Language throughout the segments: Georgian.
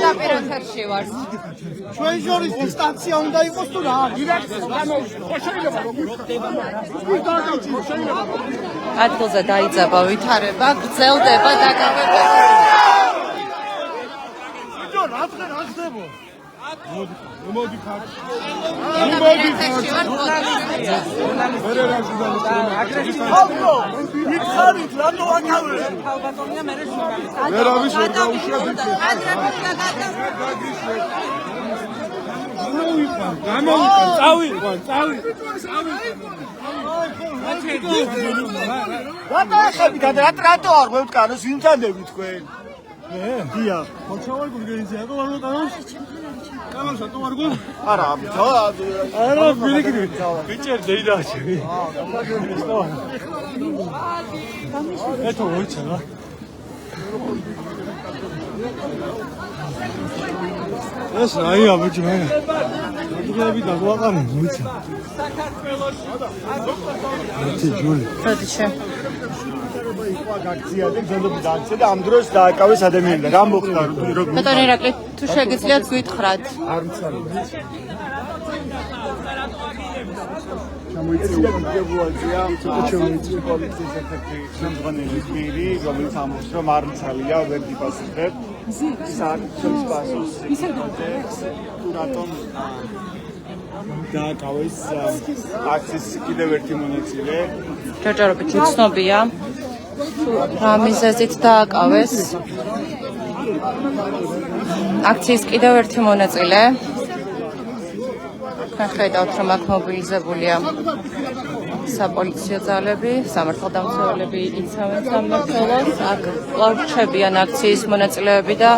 პირდაპირ ეთერში ვარ. ჩვენ შორის დისტანცია უნდა იყოს თუ რა? ადგილზე დაიძაბა ვითარება, გრძელდება დაკავება. მოდი ხარ. მითხარით რატო აკავე? ვერავის ვერ გაუშვათ. გამოვიყან, წავიყვან. რატო ახები და რატო არ მოვტანოს ვინცანდები თქვენ? დია. მოჩავარ გურგენიძე, აკო არ მოვტანოს? კამაშა თუ არ გულ? არა, არა, ბილიკი. ბიჭერ დეიდაჩი. ეთო მოიცა რა. ეს რაია ბიჭო მე. მოდი დაგვაყარე მოიცა. საქართველოს ჯული. როდიშე. აქცია და გზნობიდან აქცია და ამ დროს დააკავეს ადამიანები. რა მოხდა როგორ? ბატონო ირაკლი, თუ შეგიძლიათ გვითხრათ. არ მცალი. ჩამოიწია გიგებუაძია, ჩამოიწია პოლიციის ეფექტი შემდგენელი პირი, რომელიც ამბობს რომ არ მცალია, ვერ დიპასუხებ. საქმის პასუხს. თუ რატომ დააკავეს აქციის კიდევ ერთი მონაწილე? ჯერჯერობით უცნობია. რა მიზეზით დააკავეს აქციის კიდევ ერთი მონაწილე. ხედავთ რომ აქ მობილიზებულია საპოლიციო ძალები, სამართალდამცველები იცავენ სამმართველოს, აქ კვლავ რჩებიან აქციის მონაწილეები და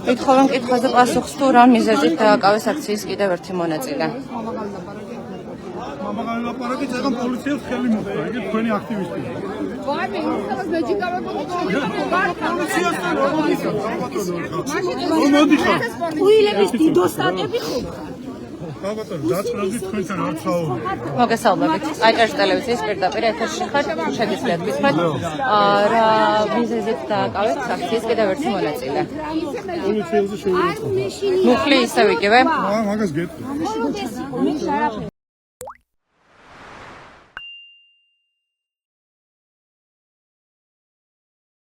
ვითხოვენ კითხვაზე პასუხს თუ რა მიზეზით დააკავეს აქციის კიდევ ერთი მონაწილე. ლაპარაკი წეგან პოლიციას ხელი მოხდა, იგი თქვენი აქტივისტია. უილების დიდოსტატები ხომ? მოგესალმებით. აიჭერს ტელევიზიის პირდაპირ ეთერში ხარ, შეგიძლიათ გითხრათ, რა მიზეზით დააკავეთ აქციის კიდევ ერთი მონაწილე? პოლიციაზე შევიწყო. მუხლი ისევ იგივე? მაგას გეტყვი.